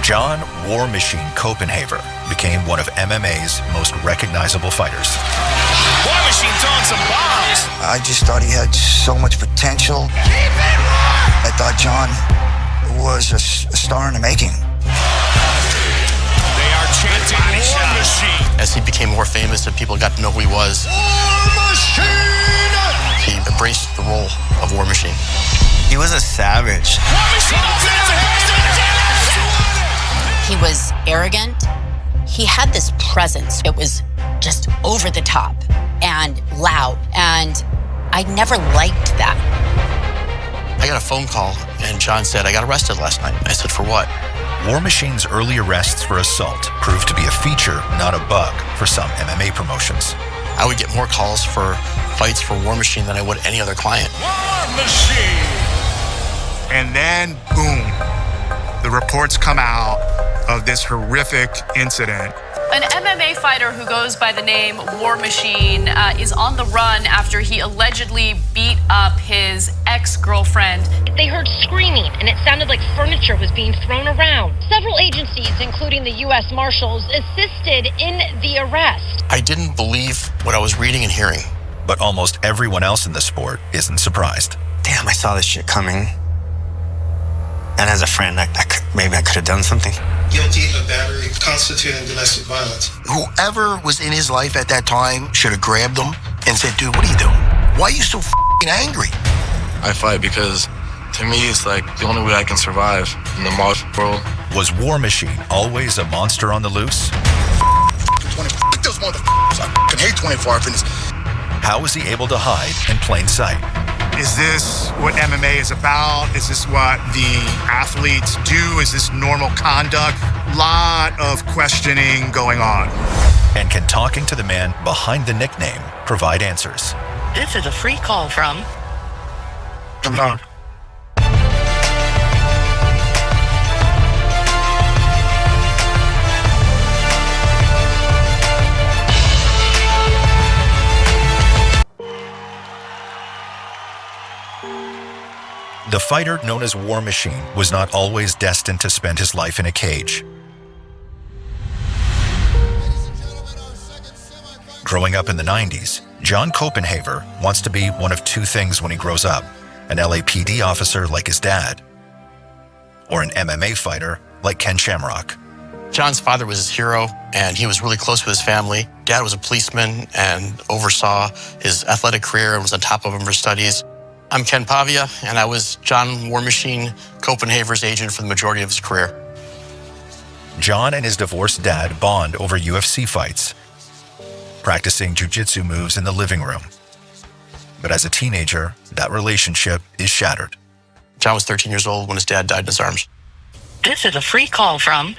Jon War Machine Koppenhaver became one of MMA's most recognizable fighters. War Machine throwing some bombs. I just thought he had so much potential. I thought Jon was a star in the making. They are chanting War Machine. As he became more famous and people got to know who he was, War Machine! he embraced the role of War Machine. He was a savage. War Machine opens the doors to the He was arrogant. He had this presence. It was just over the top and loud, and I never liked that. I got a phone call, and Jon said, I got arrested last night. I said, for what? War Machine's early arrests for assault proved to be a feature, not a bug, for some MMA promotions. I would get more calls for fights for War Machine than I would any other client. War Machine! And then, boom, the reports come out of this horrific incident. An MMA fighter who goes by the name War Machine is on the run after he allegedly beat up his ex-girlfriend. They heard screaming, and it sounded like furniture was being thrown around. Several agencies, including the U.S. Marshals, assisted in the arrest. I didn't believe what I was reading and hearing. But almost everyone else in the sport isn't surprised. Damn, I saw this shit coming. And as a friend, maybe I could have done something. Guilty of battery constituting domestic violence. Whoever was in his life at that time should have grabbed him and said, dude, what are you doing? Why are you so f***ing angry? I fight because, to me, it's like the only way I can survive in the modern world. Was War Machine always a monster on the loose? Those motherfuckers. I f***ing hate 24-hour fitness. How was he able to hide in plain sight? Is this what MMA is about? Is this what the athletes do? Is this normal conduct? Lot of questioning going on. And can talking to the man behind the nickname provide answers? This is a free call from... Come on. The fighter known as War Machine was not always destined to spend his life in a cage. Growing up in the 90s, Jon Koppenhaver wants to be one of two things when he grows up: an LAPD officer like his dad, or an MMA fighter like Ken Shamrock. Jon's father was his hero, and he was really close with his family. Dad was a policeman and oversaw his athletic career and was on top of him for studies. I'm Ken Pavia, and I was Jon War Machine Koppenhaver's agent for the majority of his career. Jon and his divorced dad bond over UFC fights, practicing jiu-jitsu moves in the living room. But as a teenager, that relationship is shattered. Jon was 13 years old when his dad died in his arms. This is a free call from...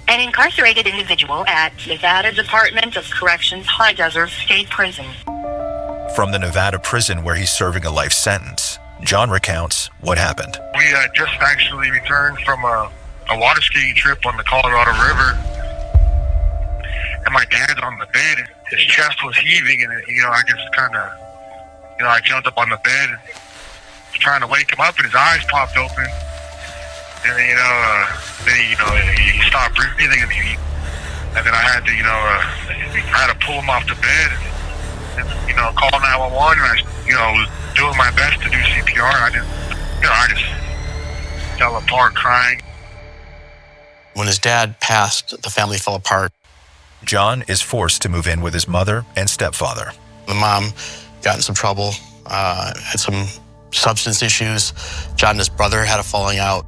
An incarcerated individual at Nevada Department of Corrections High Desert State Prison. From the Nevada prison where he's serving a life sentence, Jon recounts what happened. We had just actually returned from a water skiing trip on the Colorado River, and my dad's on the bed, and his chest was heaving, and I just kind of, I jumped up on the bed and was trying to wake him up, and his eyes popped open, and then, he stopped breathing, and then I had to, I had to pull him off the bed, and call 911, and I, was doing my best to do CPR, and I just fell apart crying. When his dad passed, the family fell apart. Jon is forced to move in with his mother and stepfather. The mom got in some trouble, had some substance issues. Jon and his brother had a falling out.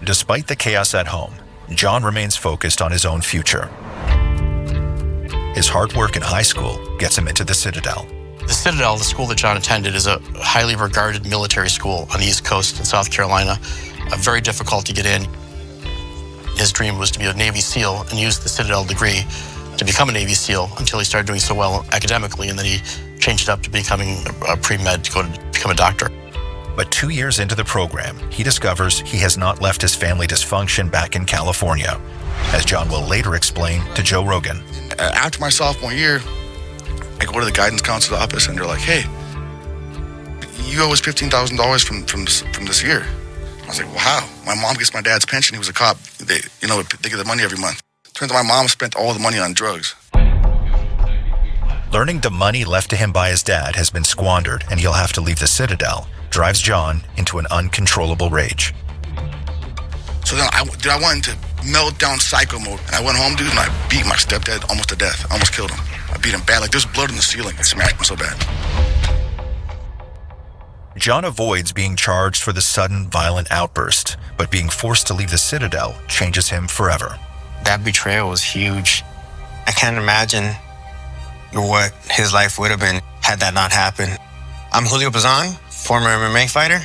Despite the chaos at home, Jon remains focused on his own future. His hard work in high school gets him into the Citadel. The Citadel, the school that Jon attended, is a highly regarded military school on the East Coast in South Carolina. Very difficult to get in. His dream was to be a Navy SEAL and use the Citadel degree to become a Navy SEAL until he started doing so well academically, and then he changed it up to becoming a pre-med to go to become a doctor. But 2 years into the program, he discovers he has not left his family dysfunction back in California, as Jon will later explain to Joe Rogan. After my sophomore year, I go to the guidance counsel's office, and they're like, hey, you owe us $15,000 from this year. I was like, well, how? My mom gets my dad's pension. He was a cop. They get the money every month. Turns out my mom spent all the money on drugs. Learning the money left to him by his dad has been squandered and he'll have to leave the Citadel drives Jon into an uncontrollable rage. So then I went into meltdown psycho mode. And I went home, dude, and I beat my stepdad almost to death. I almost killed him. I beat him bad. Like, there's blood in the ceiling. It smashed him so bad. Jon avoids being charged for the sudden violent outburst, but being forced to leave the Citadel changes him forever. That betrayal was huge. I can't imagine what his life would have been had that not happened. I'm Julio Bazan, former MMA fighter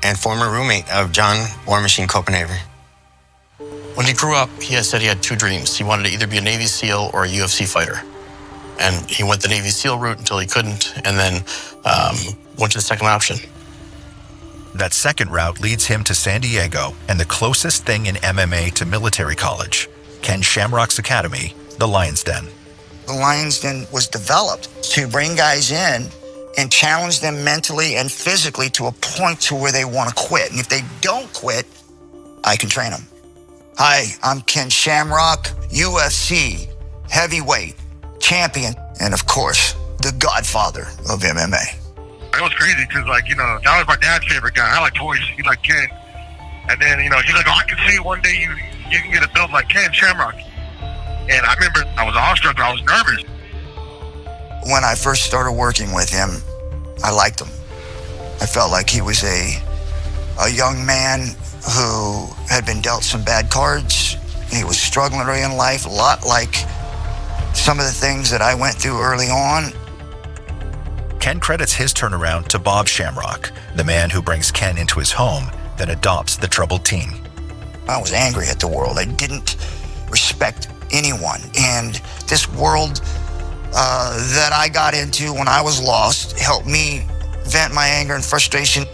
and former roommate of Jon War Machine Koppenhaver. When he grew up, he had said he had two dreams. He wanted to either be a Navy SEAL or a UFC fighter. And he went the Navy SEAL route until he couldn't, and then went to the second option. That second route leads him to San Diego and the closest thing in MMA to military college, Ken Shamrock's academy, the Lion's Den. The Lion's Den was developed to bring guys in and challenge them mentally and physically to a point to where they want to quit. And if they don't quit, I can train them. Hi, I'm Ken Shamrock, UFC, heavyweight, champion, and of course, the godfather of MMA. It was crazy because, like, that was my dad's favorite guy. I like toys. He liked Ken. And then, he's like, I can see one day you can get a build like Ken Shamrock. And I remember I was awestruck. I was nervous. When I first started working with him, I liked him. I felt like he was a young man who had been dealt some bad cards. He was struggling early in life, a lot like some of the things that I went through early on. Ken credits his turnaround to Bob Shamrock, the man who brings Ken into his home, then adopts the troubled teen. I was angry at the world. I didn't respect anyone. And this world that I got into when I was lost helped me vent my anger and frustration.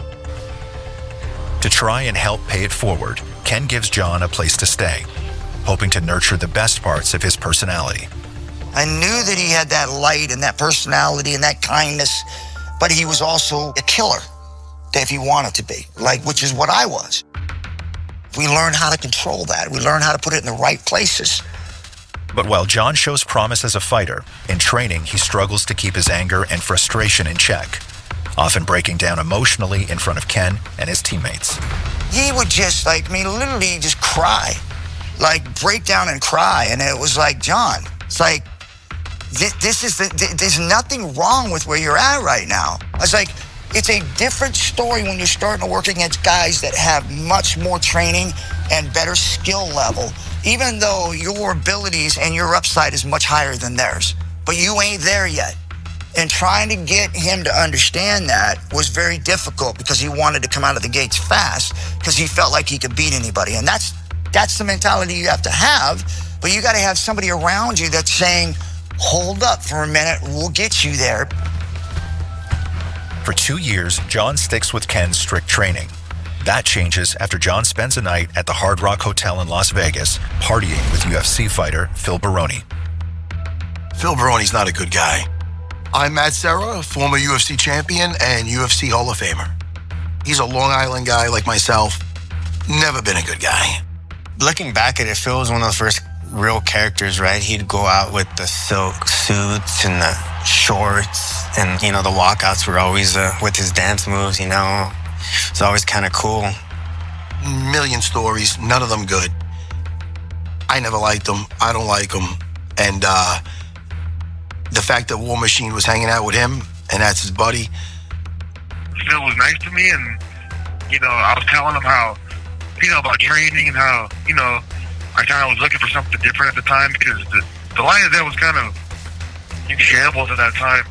To try and help pay it forward, Ken gives Jon a place to stay, hoping to nurture the best parts of his personality. I knew that he had that light and that personality and that kindness, but he was also a killer if he wanted to be, which is what I was. We learned how to control that. We learned how to put it in the right places. But while Jon shows promise as a fighter, in training he struggles to keep his anger and frustration in check, often breaking down emotionally in front of Ken and his teammates. He would just, literally just cry, break down and cry. And it was like, Jon, it's like, there's nothing wrong with where you're at right now. I was like, it's a different story when you're starting to work against guys that have much more training and better skill level, even though your abilities and your upside is much higher than theirs. But you ain't there yet. And trying to get him to understand that was very difficult because he wanted to come out of the gates fast because he felt like he could beat anybody. And that's the mentality you have to have. But you got to have somebody around you that's saying, hold up for a minute, we'll get you there. For 2 years, Jon sticks with Ken's strict training. That changes after Jon spends a night at the Hard Rock Hotel in Las Vegas, partying with UFC fighter Phil Baroni. Phil Baroni's not a good guy. I'm Matt Serra, former UFC champion and UFC Hall of Famer. He's a Long Island guy like myself. Never been a good guy. Looking back at it, Phil was one of the first real characters, right? He'd go out with the silk suits and the shorts, and the walkouts were always with his dance moves. It's always kind of cool. Million stories, none of them good. I never liked him. I don't like him. And the fact that War Machine was hanging out with him and that's his buddy. Phil was nice to me, and I was telling him how about training and how I kind of was looking for something different at the time because the Lion's Den was kind of in shambles at that time.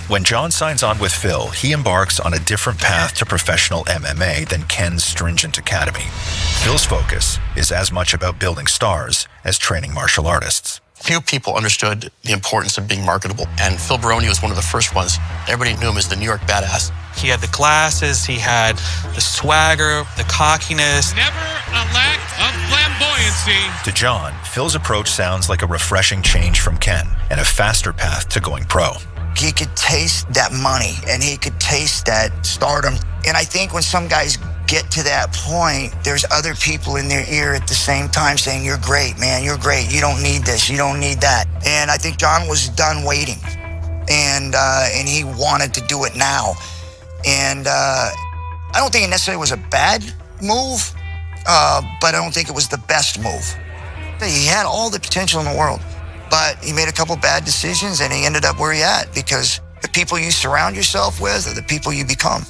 When Jon signs on with Phil, he embarks on a different path to professional MMA than Ken's stringent academy. Phil's focus is as much about building stars as training martial artists. Few people understood the importance of being marketable, and Phil Baroni was one of the first ones. Everybody knew him as the New York Badass. He had the glasses, he had the swagger, the cockiness. Never a lack of flamboyancy. To Jon, Phil's approach sounds like a refreshing change from Ken and a faster path to going pro. He could taste that money and he could taste that stardom. And I think when some guys get to that point, there's other people in their ear at the same time saying, you're great, man, you're great. You don't need this, you don't need that. And I think Jon was done waiting, and he wanted to do it now. And I don't think it necessarily was a bad move, but I don't think it was the best move. He had all the potential in the world, but he made a couple bad decisions and he ended up where he at, because the people you surround yourself with are the people you become.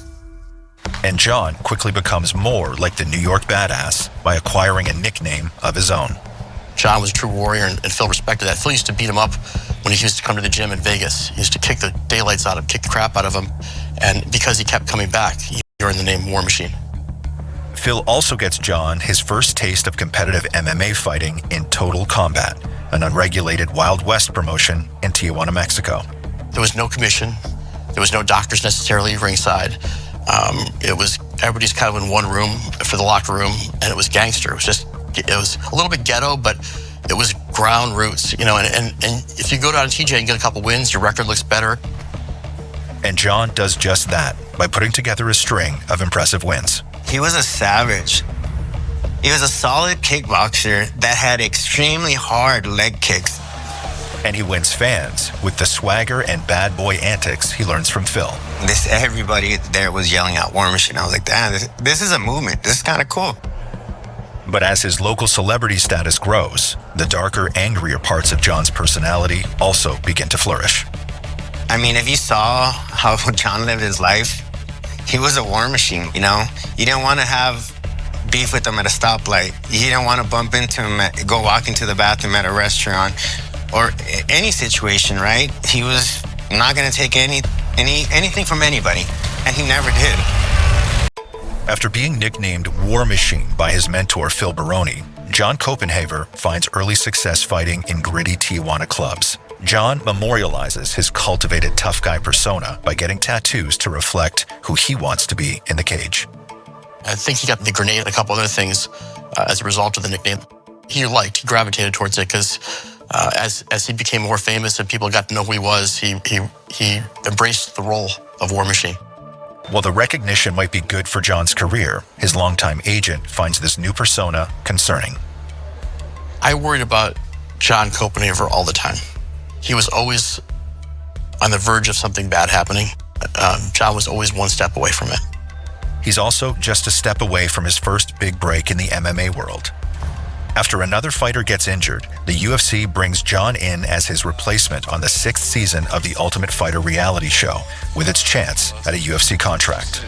And Jon quickly becomes more like the New York badass by acquiring a nickname of his own. Jon was a true warrior, and Phil respected that. Phil used to beat him up when he used to come to the gym in Vegas. He used to kick the daylights out of him, kick the crap out of him, and because he kept coming back, he earned the name War Machine. Phil also gets Jon his first taste of competitive MMA fighting in Total Combat, an unregulated Wild West promotion in Tijuana, Mexico. There was no commission. There was no doctors necessarily ringside. Everybody's kind of in one room for the locker room, and it was gangster. It was a little bit ghetto, but it was ground roots, you know, and if you go down to TJ and get a couple wins, your record looks better. And Jon does just that by putting together a string of impressive wins. He was a savage. He was a solid kickboxer that had extremely hard leg kicks. And he wins fans with the swagger and bad boy antics he learns from Phil. Everybody there was yelling out War Machine. I was like, damn, this is a movement. This is kind of cool. But as his local celebrity status grows, the darker, angrier parts of Jon's personality also begin to flourish. I mean, if you saw how Jon lived his life, he was a war machine, you know? You didn't want to have beef with him at a stoplight. You didn't want to bump into him, go walk into the bathroom at a restaurant, or any situation, right? He was not going to take anything from anybody, and he never did. After being nicknamed War Machine by his mentor Phil Baroni, Jon Koppenhaver finds early success fighting in gritty Tijuana clubs. Jon memorializes his cultivated tough guy persona by getting tattoos to reflect who he wants to be in the cage. I think he got the grenade and a couple other things as a result of the nickname. He gravitated towards it because as he became more famous and people got to know who he was, he embraced the role of War Machine. While the recognition might be good for Jon's career, his longtime agent finds this new persona concerning. I worried about Jon Koppenhaver all the time. He was always on the verge of something bad happening. Jon was always one step away from it. He's also just a step away from his first big break in the MMA world. After another fighter gets injured, the UFC brings Jon in as his replacement on the 6th season of the Ultimate Fighter reality show, with its chance at a UFC contract.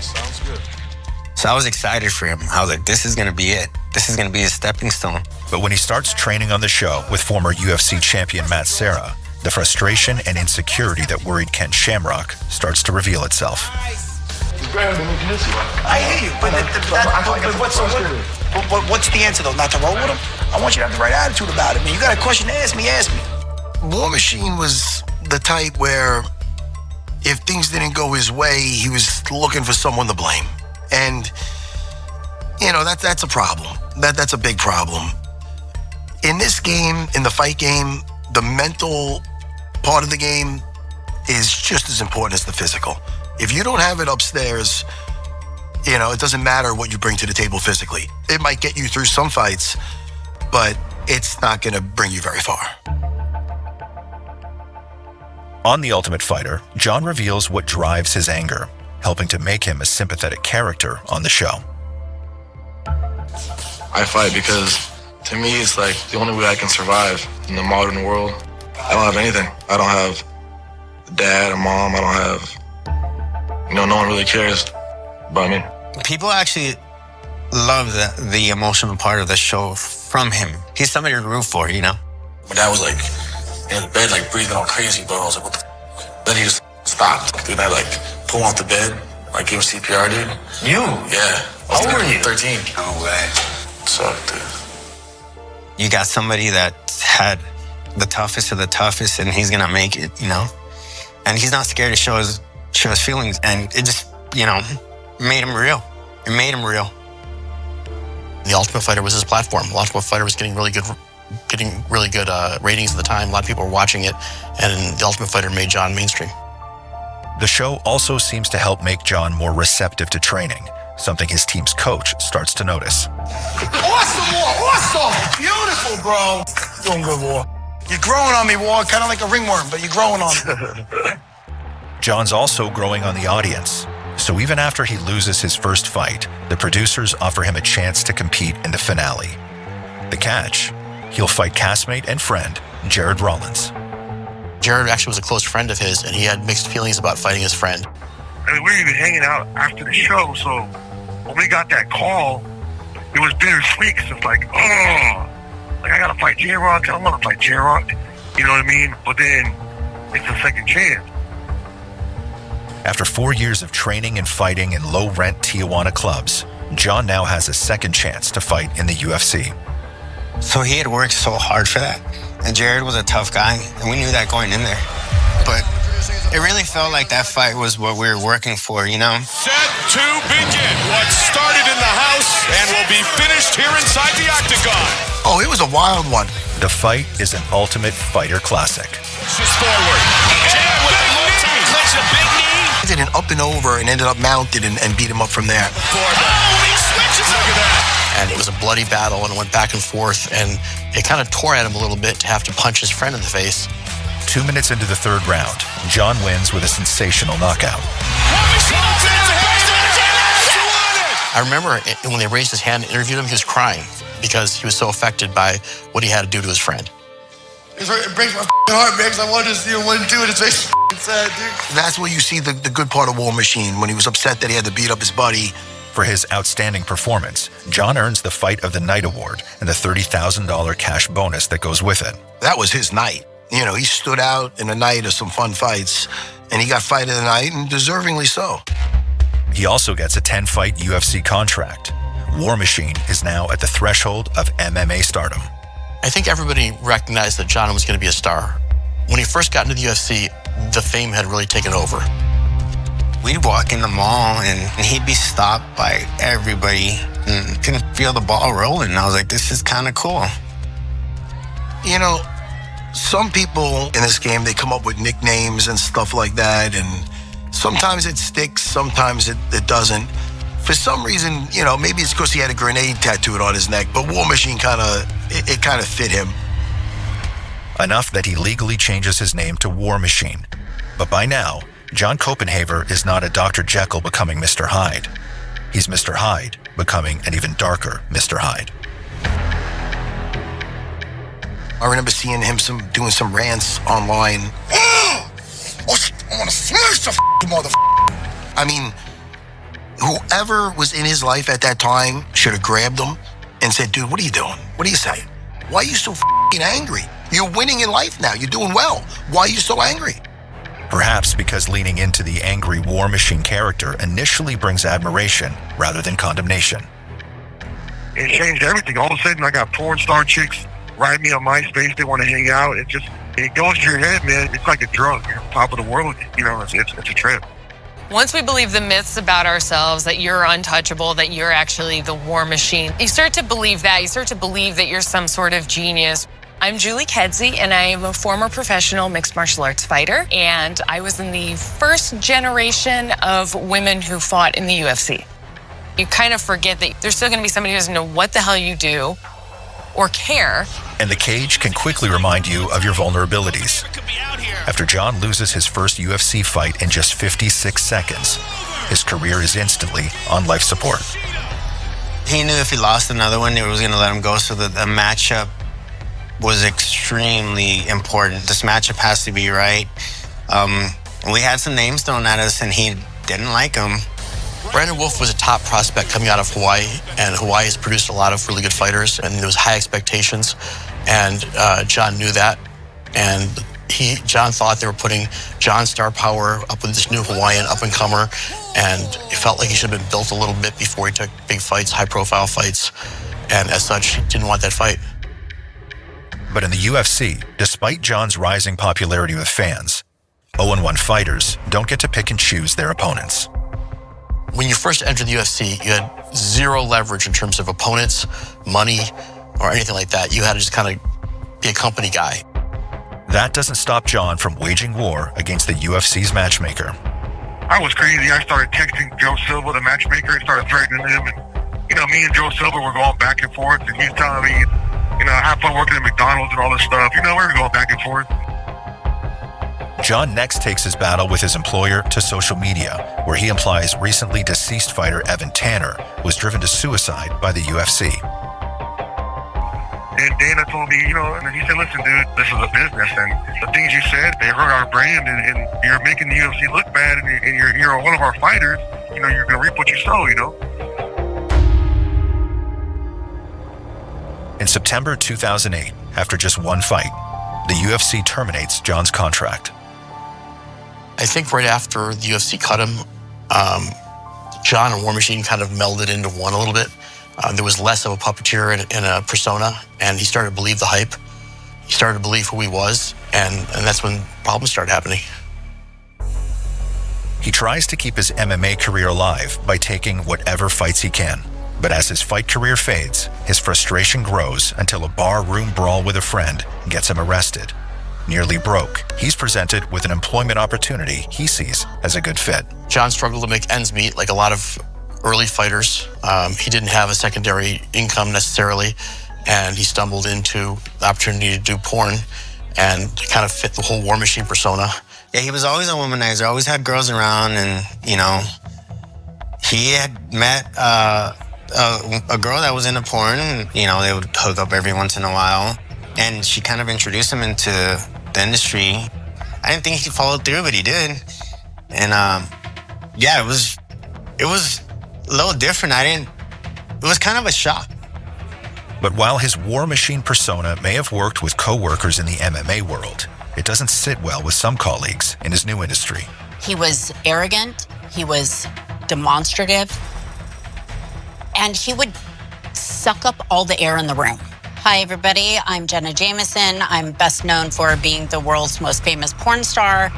So I was excited for him. I was like, this is going to be it. This is going to be his stepping stone. But when he starts training on the show with former UFC champion Matt Serra, the frustration and insecurity that worried Ken Shamrock starts to reveal itself. I hear you, but what's the answer though? Not to roll with him? I want you to have the right attitude about it. Man, you got a question to ask me, ask me. War Machine was the type where if things didn't go his way, he was looking for someone to blame. And, you know, that's a problem. That's a big problem. In this game, in the fight game, the mental part of the game is just as important as the physical. If you don't have it upstairs, you know, it doesn't matter what you bring to the table physically. It might get you through some fights, but it's not going to bring you very far. On The Ultimate Fighter, Jon reveals what drives his anger, helping to make him a sympathetic character on the show. I fight because, to me, it's like the only way I can survive in the modern world. I don't have anything. I don't have a dad, a mom. I don't have, no one really cares about me. People actually love the emotional part of the show from him. He's somebody to root for, you know? My dad was like in his bed, like breathing all crazy, bro. I was like, what the f? Then he just stopped. Dude, I like pull him off the bed, like give him CPR, dude. You? Yeah. How old were you? 13. No way. Sucked, dude. You got somebody that had the toughest of the toughest, and he's gonna make it, you know? And he's not scared to show his feelings, and it just, you know, made him real. It made him real. The Ultimate Fighter was his platform. The Ultimate Fighter was getting really good ratings at the time. A lot of people were watching it, and The Ultimate Fighter made Jon mainstream. The show also seems to help make Jon more receptive to training, something his team's coach starts to notice. Awesome, War. Awesome. Beautiful, bro. Doing good, War. You're growing on me, War. Kind of like a ringworm, but you're growing on me. John's also growing on the audience. So even after he loses his first fight, the producers offer him a chance to compete in the finale. The catch, he'll fight castmate and friend, Jared Rollins. Jared actually was a close friend of his, and he had mixed feelings about fighting his friend. I mean, we were even hanging out after the show, so when we got that call, it was bittersweet, because it's like, oh, like I gotta fight J-Rock, I wanna fight J-Rock, you know what I mean? But then, it's a second chance. After 4 years of training and fighting in low-rent Tijuana clubs, Jon now has a second chance to fight in the UFC. So he had worked so hard for that. And Jared was a tough guy, and we knew that going in there. But it really felt like that fight was what we were working for, you know? Set to begin. What started in the house and will be finished here inside the octagon. Oh, it was a wild one. The fight is an Ultimate Fighter classic. Pushes forward. And with a multi clicks a big knee. Did an up and over and ended up mounted and beat him up from there. Oh, he switches. Look at that. And it was a bloody battle, and it went back and forth, and it kind of tore at him a little bit to have to punch his friend in the face. 2 minutes into the third round, Jon wins with a sensational knockout. I remember when they raised his hand and interviewed him, he was crying because he was so affected by what he had to do to his friend. It breaks my heart, man, because I wanted to see him win too, and it's makes me sad, dude. That's where you see the good part of War Machine, when he was upset that he had to beat up his buddy. For his outstanding performance, Jon earns the Fight of the Night award and the $30,000 cash bonus that goes with it. That was his night. You know, he stood out in a night of some fun fights, and he got Fight of the Night, and deservingly so. He also gets a 10-fight UFC contract. War Machine is now at the threshold of MMA stardom. I think everybody recognized that Jon was going to be a star. When he first got into the UFC, the fame had really taken over. We'd walk in the mall, and he'd be stopped by everybody, and couldn't feel the ball rolling. I was like, this is kind of cool. You know, some people in this game, they come up with nicknames and stuff like that, and sometimes it sticks, sometimes it doesn't. For some reason, you know, maybe it's because he had a grenade tattooed on his neck, but War Machine kind of fit him. Enough that he legally changes his name to War Machine. But by now, Jon Koppenhaver is not a Dr. Jekyll becoming Mr. Hyde. He's Mr. Hyde becoming an even darker Mr. Hyde. I remember seeing him doing some rants online. Oh, I want to smash the motherfucker. I mean, whoever was in his life at that time should have grabbed him and said, dude, what are you doing? What are you saying? Why are you so angry? You're winning in life now. You're doing well. Why are you so angry? Perhaps because leaning into the angry War Machine character initially brings admiration rather than condemnation. It changed everything. All of a sudden, I got porn star chicks writing me on MySpace. They want to hang out. It goes to your head, man. It's like a drug. You're on top of the world. You know, it's a trip. Once we believe the myths about ourselves, that you're untouchable, that you're actually the War Machine, you start to believe that. You start to believe that you're some sort of genius. I'm Julie Kedzie, and I am a former professional mixed martial arts fighter, and I was in the first generation of women who fought in the UFC. You kind of forget that there's still going to be somebody who doesn't know what the hell you do or care. And the cage can quickly remind you of your vulnerabilities. After Jon loses his first UFC fight in just 56 seconds, his career is instantly on life support. He knew if he lost another one, it was going to let him go, so that the matchup was extremely important. This matchup has to be right. We had some names thrown at us, and he didn't like them. Brandon Wolf was a top prospect coming out of Hawaii, and Hawaii has produced a lot of really good fighters, and there was high expectations, and Jon knew that, and Jon thought they were putting Jon's star power up with this new Hawaiian up-and-comer, and it felt like he should have been built a little bit before he took big fights, high-profile fights, and as such, he didn't want that fight. But in the UFC, despite Jon's rising popularity with fans, 0-1 fighters don't get to pick and choose their opponents. When you first entered the UFC, you had zero leverage in terms of opponents, money, or anything like that. You had to just kind of be a company guy. That doesn't stop Jon from waging war against the UFC's matchmaker. I was crazy. I started texting Joe Silva, the matchmaker, and started threatening him. And, me and Joe Silva were going back and forth, and he's telling me, have fun working at McDonald's and all this stuff. We were going back and forth. Jon next takes his battle with his employer to social media, where he implies recently deceased fighter Evan Tanner was driven to suicide by the UFC. And Dana told me, and he said, listen, dude, this is a business, and the things you said, they hurt our brand, and you're making the UFC look bad, and you're one of our fighters. You're going to reap what you sow, In September 2008, after just one fight, the UFC terminates Jon's contract. I think right after the UFC cut him, Jon and War Machine kind of melded into one a little bit. There was less of a puppeteer and a persona, and he started to believe the hype. He started to believe who he was, and that's when problems started happening. He tries to keep his MMA career alive by taking whatever fights he can. But as his fight career fades, his frustration grows until a barroom brawl with a friend gets him arrested. Nearly broke, he's presented with an employment opportunity he sees as a good fit. Jon struggled to make ends meet like a lot of early fighters. He didn't have a secondary income necessarily, and he stumbled into the opportunity to do porn and kind of fit the whole War Machine persona. Yeah, he was always a womanizer, always had girls around, and, he had met a girl that was into porn, and, they would hook up every once in a while, and she kind of introduced him into the industry. I didn't think he'd follow through, but he did. And, it was a little different. It was kind of a shock. But while his War Machine persona may have worked with co-workers in the MMA world, it doesn't sit well with some colleagues in his new industry. He was arrogant, he was demonstrative, and he would suck up all the air in the room. Hi, everybody. I'm Jenna Jameson. I'm best known for being the world's most famous porn star.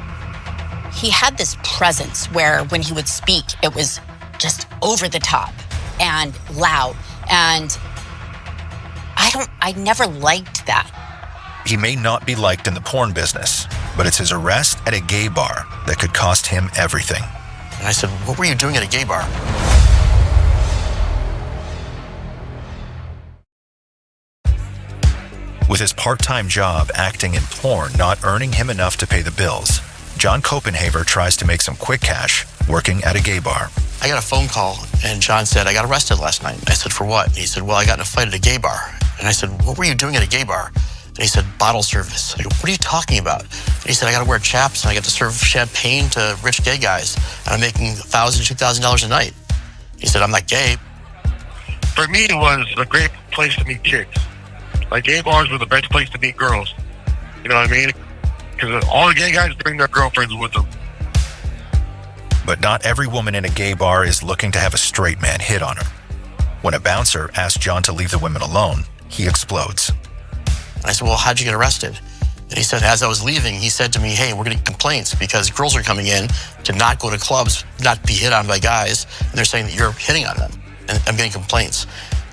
He had this presence where when he would speak, it was just over the top and loud. And I never liked that. He may not be liked in the porn business, but it's his arrest at a gay bar that could cost him everything. And I said, what were you doing at a gay bar? With his part-time job acting in porn not earning him enough to pay the bills, Jon Koppenhaver tries to make some quick cash working at a gay bar. I got a phone call, and Jon said, I got arrested last night. I said, for what? And he said, well, I got in a fight at a gay bar. And I said, what were you doing at a gay bar? And he said, bottle service. I go, what are you talking about? And he said, I got to wear chaps, and I get to serve champagne to rich gay guys, and I'm making $1,000, $2,000 a night. He said, I'm not gay. For me, it was a great place to meet chicks. Like, gay bars were the best place to meet girls. You know what I mean? Because all the gay guys bring their girlfriends with them. But not every woman in a gay bar is looking to have a straight man hit on her. When a bouncer asks Jon to leave the women alone, he explodes. And I said, well, how'd you get arrested? And he said, as I was leaving, he said to me, hey, we're getting complaints because girls are coming in to not go to clubs, not be hit on by guys, and they're saying that you're hitting on them. And I'm getting complaints.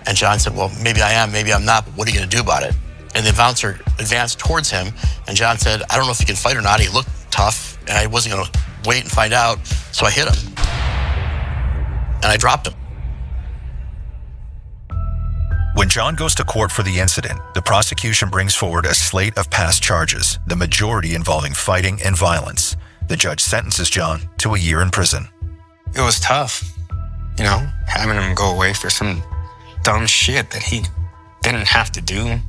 And Jon said, well, maybe I am, maybe I'm not, but what are you going to do about it? And the bouncer advanced towards him, and Jon said, I don't know if he can fight or not. He looked tough, and I wasn't going to wait and find out, so I hit him. And I dropped him. When Jon goes to court for the incident, the prosecution brings forward a slate of past charges, the majority involving fighting and violence. The judge sentences Jon to a year in prison. It was tough, having him go away for some dumb shit that he didn't have to do.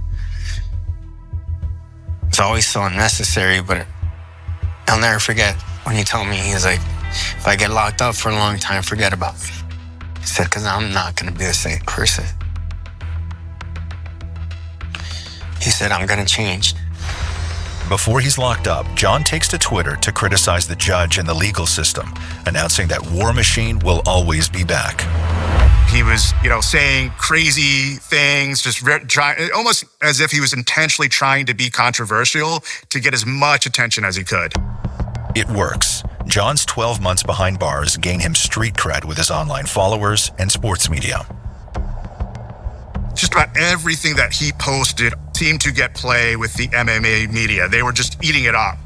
It's always so unnecessary, but I'll never forget when he told me, he was like, if I get locked up for a long time, forget about me. He said, because I'm not going to be the same person. He said, I'm going to change. Before he's locked up, Jon takes to Twitter to criticize the judge and the legal system, announcing that War Machine will always be back. He was, saying crazy things, just almost as if he was intentionally trying to be controversial to get as much attention as he could. It works. Jon's 12 months behind bars gain him street cred with his online followers and sports media. Just about everything that he posted seemed to get play with the MMA media. They were just eating it up.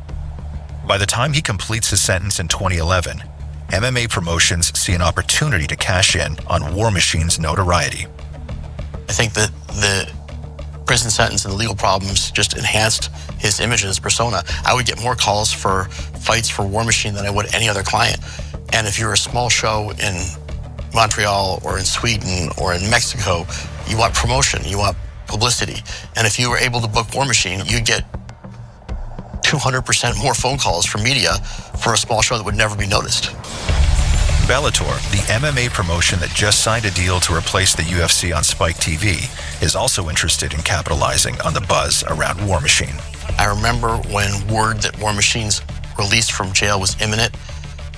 By the time he completes his sentence in 2011, MMA promotions see an opportunity to cash in on War Machine's notoriety. I think that the prison sentence and the legal problems just enhanced his image and his persona. I would get more calls for fights for War Machine than I would any other client. And if you're a small show in Montreal or in Sweden or in Mexico, you want promotion, you want publicity. And if you were able to book War Machine, you'd get 200% more phone calls from media for a small show that would never be noticed. Bellator, the MMA promotion that just signed a deal to replace the UFC on Spike TV, is also interested in capitalizing on the buzz around War Machine. I remember when word that War Machine's release from jail was imminent,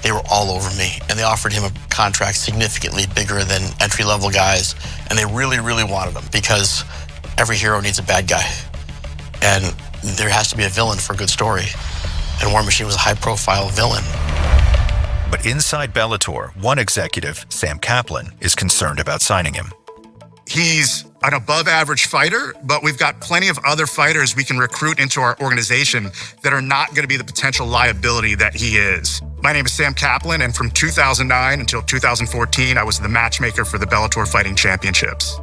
they were all over me, and they offered him a contract significantly bigger than entry-level guys, and they really, really wanted him because every hero needs a bad guy, and there has to be a villain for a good story, and War Machine was a high-profile villain. But inside Bellator, one executive, Sam Kaplan, is concerned about signing him. He's an above-average fighter, but we've got plenty of other fighters we can recruit into our organization that are not going to be the potential liability that he is. My name is Sam Kaplan, and from 2009 until 2014, I was the matchmaker for the Bellator Fighting Championships.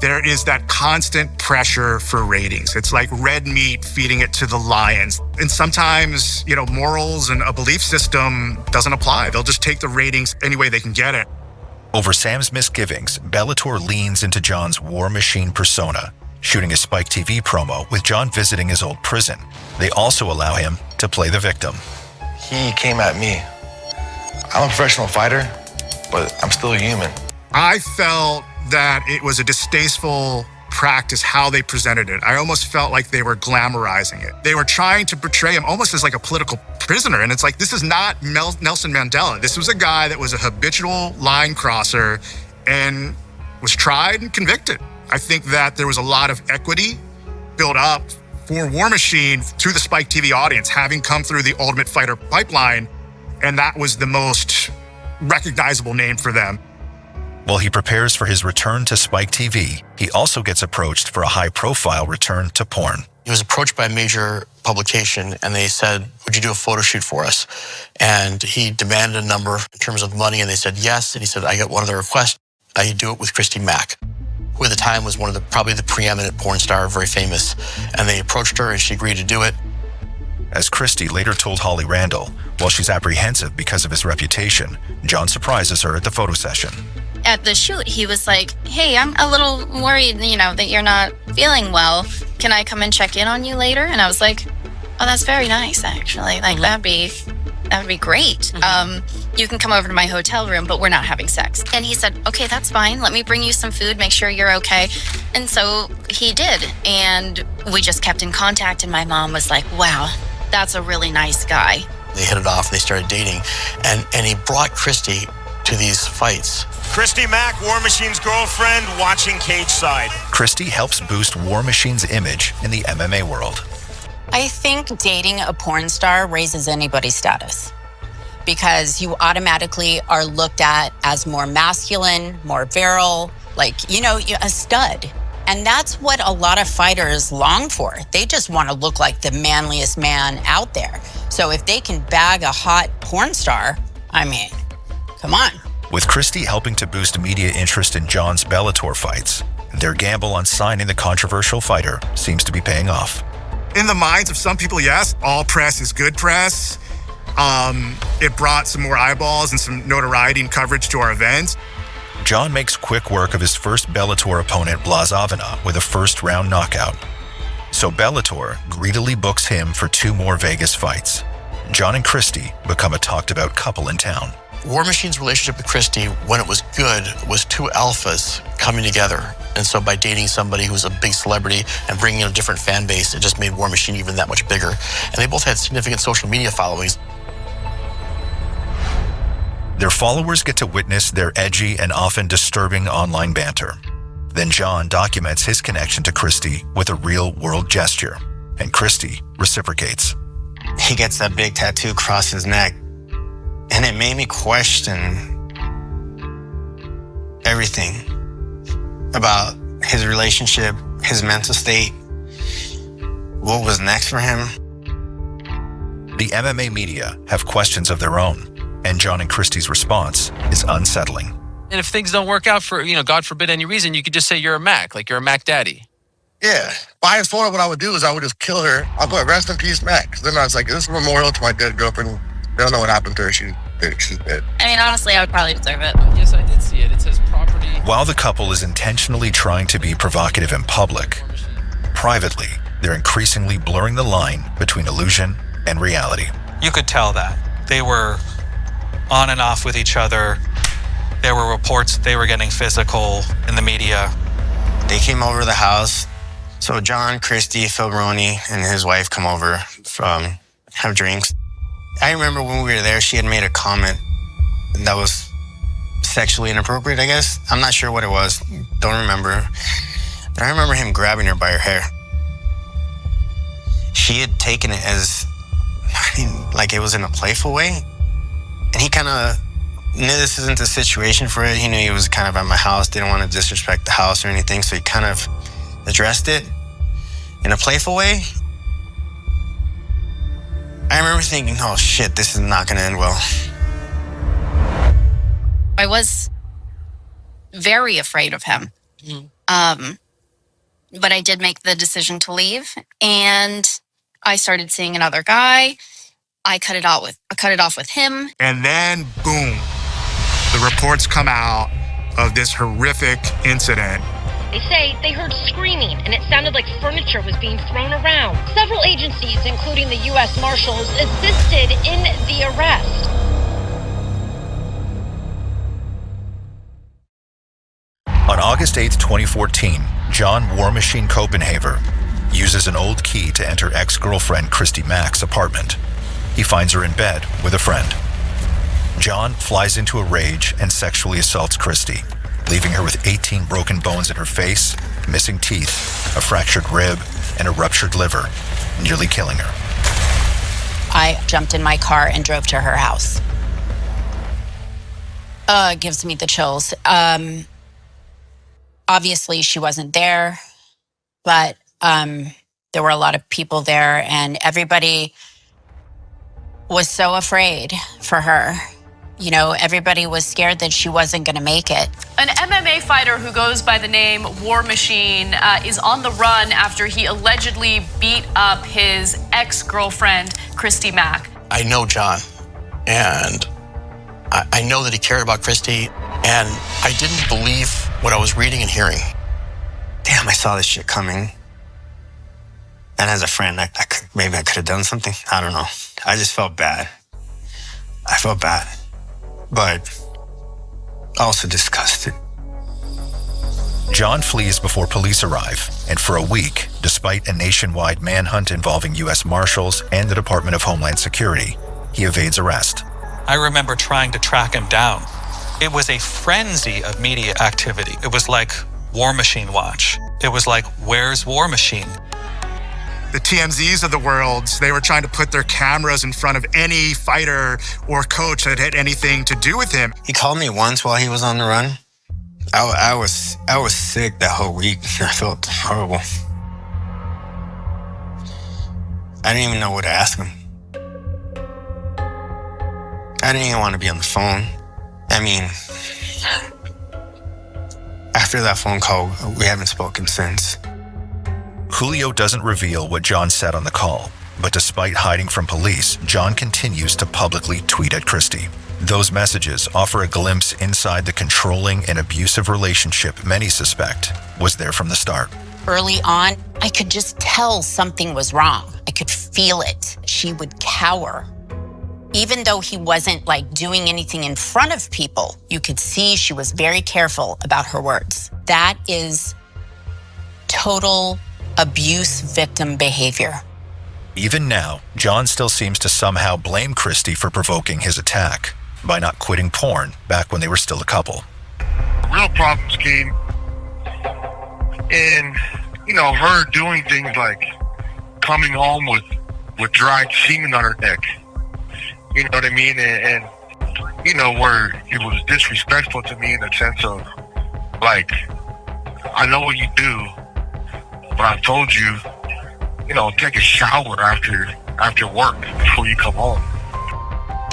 There is that constant pressure for ratings. It's like red meat feeding it to the lions. And sometimes, morals and a belief system doesn't apply. They'll just take the ratings any way they can get it. Over Sam's misgivings, Bellator leans into Jon's War Machine persona, shooting a Spike TV promo with Jon visiting his old prison. They also allow him to play the victim. He came at me. I'm a professional fighter, but I'm still a human. I felt that it was a distasteful practice how they presented it. I almost felt like they were glamorizing it. They were trying to portray him almost as like a political prisoner. And it's like, this is not Nelson Mandela. This was a guy that was a habitual line crosser and was tried and convicted. I think that there was a lot of equity built up for War Machine to the Spike TV audience, having come through the Ultimate Fighter pipeline. And that was the most recognizable name for them. While he prepares for his return to Spike TV, he also gets approached for a high-profile return to porn. He was approached by a major publication, and they said, would you do a photo shoot for us? And he demanded a number in terms of money, and they said yes. And he said, I got one other request. I could do it with Christy Mack, who at the time was probably the preeminent porn star, very famous. And they approached her, and she agreed to do it. As Christy later told Holly Randall, while she's apprehensive because of his reputation, Jon surprises her at the photo session. At the shoot, he was like, hey, I'm a little worried, that you're not feeling well. Can I come and check in on you later? And I was like, oh, that's very nice, actually. Like, that'd be great. You can come over to my hotel room, but we're not having sex. And he said, okay, that's fine. Let me bring you some food, make sure you're okay. And so he did. And we just kept in contact. And my mom was like, wow, that's a really nice guy. They hit it off, and they started dating. And he brought Christy to these fights. Christy Mack, War Machine's girlfriend, watching cage side. Christy helps boost War Machine's image in the MMA world. I think dating a porn star raises anybody's status because you automatically are looked at as more masculine, more virile, a stud. And that's what a lot of fighters long for. They just want to look like the manliest man out there. So if they can bag a hot porn star, come on. With Christy helping to boost media interest in Jon's Bellator fights, their gamble on signing the controversial fighter seems to be paying off. In the minds of some people, yes, all press is good press. It brought some more eyeballs and some notoriety and coverage to our events. Jon makes quick work of his first Bellator opponent, Blazavina, with a first-round knockout. So Bellator greedily books him for 2 more Vegas fights. Jon and Christy become a talked-about couple in town. War Machine's relationship with Christy, when it was good, was 2 alphas coming together. And so by dating somebody who was a big celebrity and bringing in a different fan base, it just made War Machine even that much bigger. And they both had significant social media followings. Their followers get to witness their edgy and often disturbing online banter. Then Jon documents his connection to Christy with a real-world gesture, and Christy reciprocates. He gets that big tattoo across his neck. And it made me question everything about his relationship, his mental state, what was next for him. The MMA media have questions of their own. And Jon and Christy's response is unsettling. And if things don't work out for, God forbid any reason, you could just say you're a Mac, like you're a Mac daddy. Yeah. If I told her what I would do is I would just kill her. I'll put rest in peace, Mac. Then I was like, this is a memorial to my dead girlfriend. They don't know what happened to her. She's dead. I mean, honestly, I would probably deserve it. Yes, I did see it. It says property. While the couple is intentionally trying to be provocative in public, privately, they're increasingly blurring the line between illusion and reality. You could tell that. They were on and off with each other. There were reports that they were getting physical in the media. They came over to the house. So Jon, Christy, Phil Roney, and his wife come over from have drinks. I remember when we were there, she had made a comment that was sexually inappropriate, I guess. I'm not sure what it was. Don't remember. But I remember him grabbing her by her hair. She had taken it as, like it was in a playful way. And he kind of knew this isn't the situation for it. He knew he was kind of at my house, didn't want to disrespect the house or anything. So he kind of addressed it in a playful way. I remember thinking, oh shit, this is not going to end well. I was very afraid of him. But I did make the decision to leave, and I started seeing another guy. I cut it off with him. And then, boom, the reports come out of this horrific incident. They say they heard screaming, and it sounded like furniture was being thrown around. Several agencies, including the U.S. Marshals, assisted in the arrest. On August 8th, 2014, Jon War Machine Koppenhaver uses an old key to enter ex-girlfriend Christy Mack's apartment. He finds her in bed with a friend. Jon flies into a rage and sexually assaults Christy, leaving her with 18 broken bones in her face, missing teeth, a fractured rib, and a ruptured liver, nearly killing her. I jumped in my car and drove to her house. It gives me the chills. Obviously, she wasn't there, but there were a lot of people there, and everybody was so afraid for her. Everybody was scared that she wasn't going to make it. An MMA fighter who goes by the name War Machine is on the run after he allegedly beat up his ex-girlfriend, Christy Mack. I know Jon, and I know that he cared about Christy, and I didn't believe what I was reading and hearing. Damn, I saw this shit coming. And as a friend, maybe I could have done something. I don't know. I just felt bad. I felt bad, but also disgusted. Jon flees before police arrive, and for a week, despite a nationwide manhunt involving U.S. Marshals and the Department of Homeland Security, he evades arrest. I remember trying to track him down. It was a frenzy of media activity. It was like War Machine Watch. It was like, where's War Machine? The TMZs of the world, they were trying to put their cameras in front of any fighter or coach that had anything to do with him. He called me once while he was on the run. I was sick that whole week. I felt horrible. I didn't even know what to ask him. I didn't even want to be on the phone. I mean, after that phone call, we haven't spoken since. Julio doesn't reveal what Jon said on the call, but despite hiding from police, Jon continues to publicly tweet at Christy. Those messages offer a glimpse inside the controlling and abusive relationship many suspect was there from the start. Early on, I could just tell something was wrong. I could feel it. She would cower. Even though he wasn't doing anything in front of people, you could see she was very careful about her words. That is total abuse victim behavior. Even now, Jon still seems to somehow blame Christy for provoking his attack by not quitting porn back when they were still a couple. The real problems came in, her doing things like coming home with dried semen on her neck. You know what I mean? And where it was disrespectful to me in the sense of, I know what you do, but I told you, take a shower after work before you come home.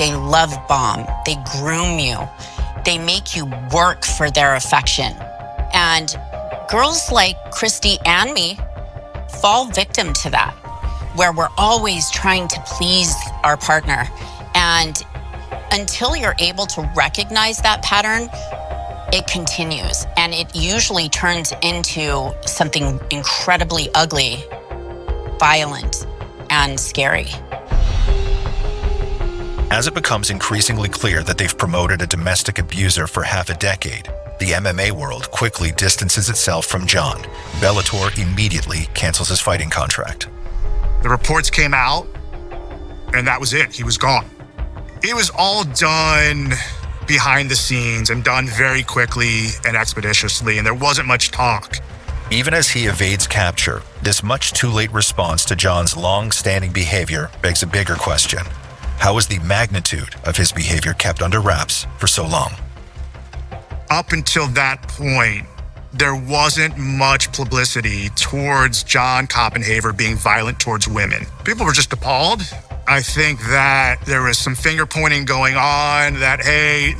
They love bomb. They groom you. They make you work for their affection. And girls like Christy and me fall victim to that, where we're always trying to please our partner. And until you're able to recognize that pattern, it continues. And it usually turns into something incredibly ugly, violent, and scary. As it becomes increasingly clear that they've promoted a domestic abuser for half a decade, the MMA world quickly distances itself from Jon. Bellator immediately cancels his fighting contract. The reports came out, and that was it. He was gone. It was all done behind the scenes and done very quickly and expeditiously, and there wasn't much talk. Even as he evades capture, this much too late response to Jon's long-standing behavior begs a bigger question. How was the magnitude of his behavior kept under wraps for so long? Up until that point, there wasn't much publicity towards Jon Koppenhaver being violent towards women. People were just appalled. I think that there was some finger pointing going on that, hey,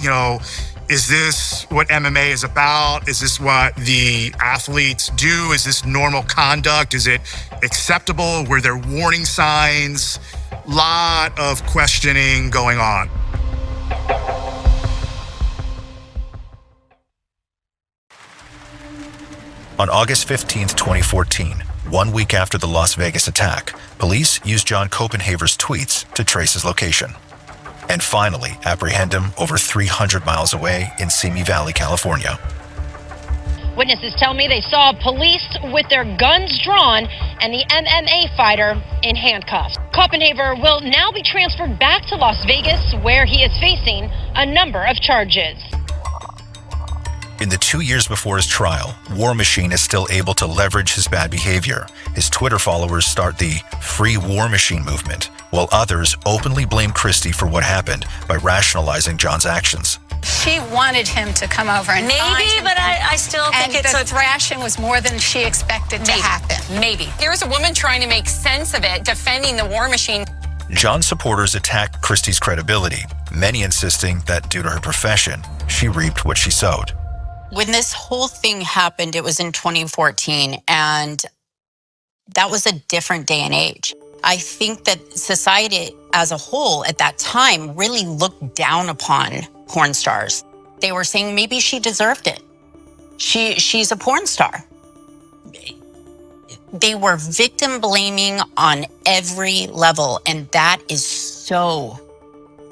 is this what MMA is about? Is this what the athletes do? Is this normal conduct? Is it acceptable? Were there warning signs? Lot of questioning going on. On August 15th, 2014, 1 week after the Las Vegas attack, police used Jon Koppenhaver's tweets to trace his location and finally apprehend him over 300 miles away in Simi Valley, California. Witnesses tell me they saw police with their guns drawn and the MMA fighter in handcuffs. Koppenhaver will now be transferred back to Las Vegas, where he is facing a number of charges. In the 2 years before his trial, War Machine is still able to leverage his bad behavior. His Twitter followers start the Free War Machine movement, while others openly blame Christy for what happened by rationalizing Jon's actions. She wanted him to come over and find him. But I still think and the thrashing was more than she expected to happen. Maybe. Here's a woman trying to make sense of it, defending the War Machine. Jon supporters attacked Christy's credibility, many insisting that due to her profession, she reaped what she sowed. When this whole thing happened, it was in 2014, and that was a different day and age. I think that society as a whole at that time really looked down upon porn stars. They were saying maybe she deserved it. She's a porn star. They were victim blaming on every level, and that is so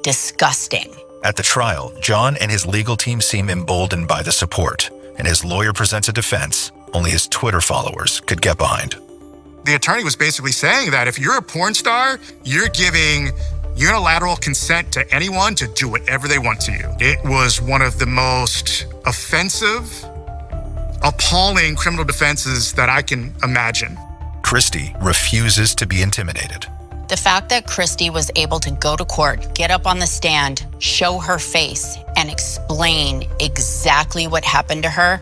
disgusting. At the trial, Jon and his legal team seem emboldened by the support, and his lawyer presents a defense only his Twitter followers could get behind. The attorney was basically saying that if you're a porn star, you're giving unilateral consent to anyone to do whatever they want to you. It was one of the most offensive, appalling criminal defenses that I can imagine. Christy refuses to be intimidated. The fact that Christy was able to go to court, get up on the stand, show her face, and explain exactly what happened to her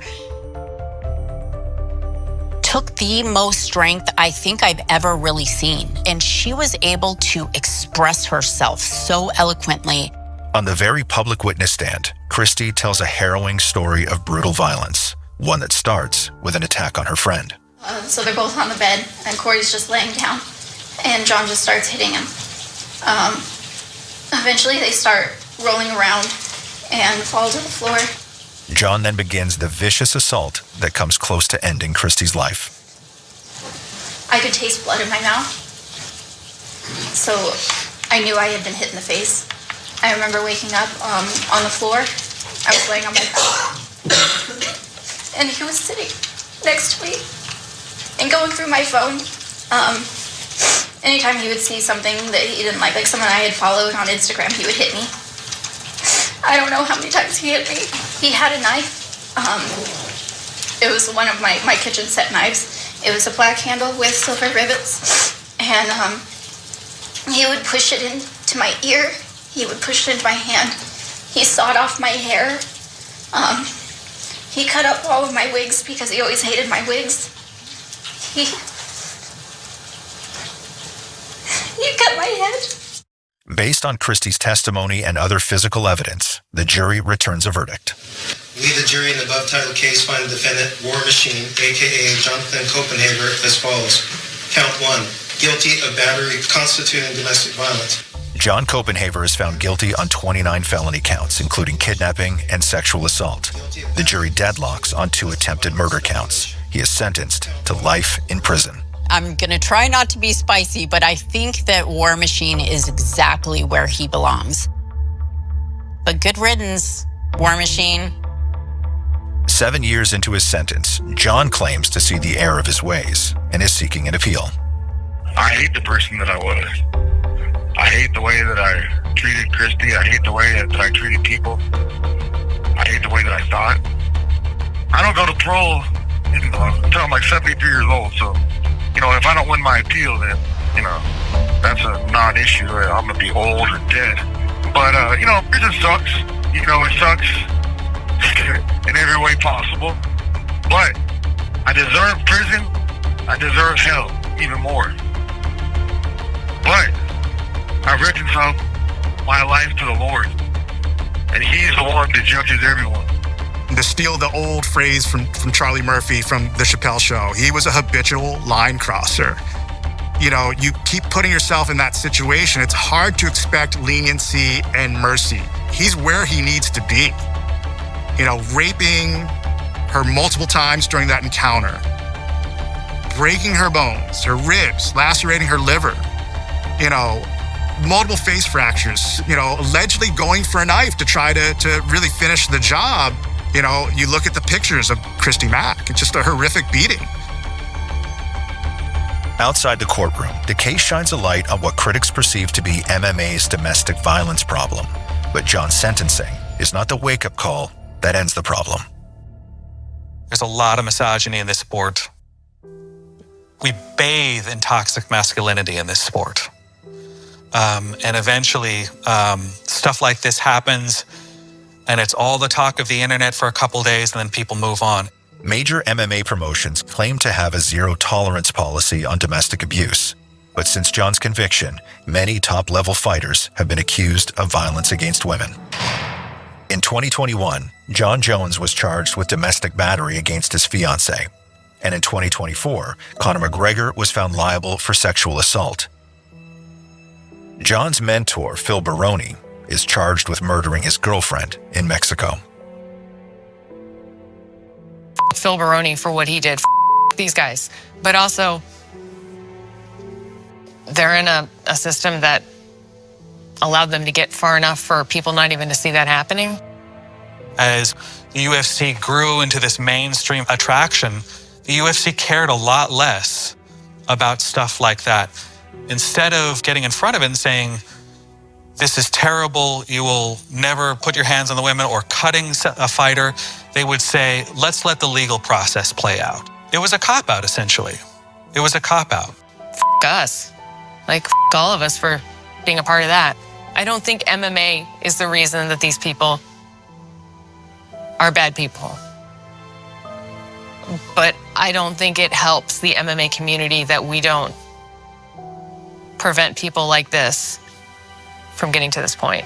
took the most strength I think I've ever really seen. And she was able to express herself so eloquently. On the very public witness stand, Christy tells a harrowing story of brutal violence, one that starts with an attack on her friend. So they're both on the bed, and Corey's just laying down, and Jon just starts hitting him. Eventually, they start rolling around and fall to the floor. Jon then begins the vicious assault that comes close to ending Christy's life. I could taste blood in my mouth, so I knew I had been hit in the face. I remember waking up on the floor. I was laying on my back, and he was sitting next to me and going through my phone. Anytime he would see something that he didn't like someone I had followed on Instagram, he would hit me. I don't know how many times he hit me. He had a knife. It was one of my kitchen set knives. It was a black handle with silver rivets. And he would push it into my ear. He would push it into my hand. He sawed off my hair. He cut up all of my wigs because he always hated my wigs. He cut my head. Based on Christy's testimony and other physical evidence, the jury returns a verdict. We, the jury, in the above titled case, find the defendant, War Machine, a.k.a. Jonathan Koppenhaver, as follows. Count 1, guilty of battery constituting domestic violence. Jon Koppenhaver is found guilty on 29 felony counts, including kidnapping and sexual assault. The jury deadlocks on 2 attempted murder counts. He is sentenced to life in prison. I'm going to try not to be spicy, but I think that War Machine is exactly where he belongs. But good riddance, War Machine. 7 years into his sentence, Jon claims to see the error of his ways and is seeking an appeal. I hate the person that I was. I hate the way that I treated Christy. I hate the way that I treated people. I hate the way that I thought. I don't go to parole until I'm like 73 years old, so, if I don't win my appeal, then, that's a non-issue. I'm gonna be old or dead. But, prison sucks. It sucks in every way possible. But I deserve prison. I deserve hell even more. But I reconcile my life to the Lord, and He's the one that judges everyone. To steal the old phrase from Charlie Murphy from the Chappelle Show, he was a habitual line crosser. You keep putting yourself in that situation, it's hard to expect leniency and mercy. He's where he needs to be. Raping her multiple times during that encounter, breaking her bones, her ribs, lacerating her liver, multiple face fractures, allegedly going for a knife to try to really finish the job. You look at the pictures of Christy Mack, it's just a horrific beating. Outside the courtroom, the case shines a light on what critics perceive to be MMA's domestic violence problem. But Jon's sentencing is not the wake-up call that ends the problem. There's a lot of misogyny in this sport. We bathe in toxic masculinity in this sport. And eventually, stuff like this happens, and it's all the talk of the internet for a couple days, and then people move on. Major MMA promotions claim to have a zero-tolerance policy on domestic abuse. But since Jon's conviction, many top-level fighters have been accused of violence against women. In 2021, Jon Jones was charged with domestic battery against his fiancée. And in 2024, Conor McGregor was found liable for sexual assault. Jon's mentor, Phil Baroni, is charged with murdering his girlfriend in Mexico. Phil Baroni for what he did. These guys. But also, they're in a system that allowed them to get far enough for people not even to see that happening. As the UFC grew into this mainstream attraction, the UFC cared a lot less about stuff like that. Instead of getting in front of it and saying, this is terrible, you will never put your hands on the women, or cutting a fighter, they would say, let's let the legal process play out. It was a cop-out, essentially. It was a cop-out. F us. Like, f all of us for being a part of that. I don't think MMA is the reason that these people are bad people. But I don't think it helps the MMA community that we don't prevent people like this from getting to this point.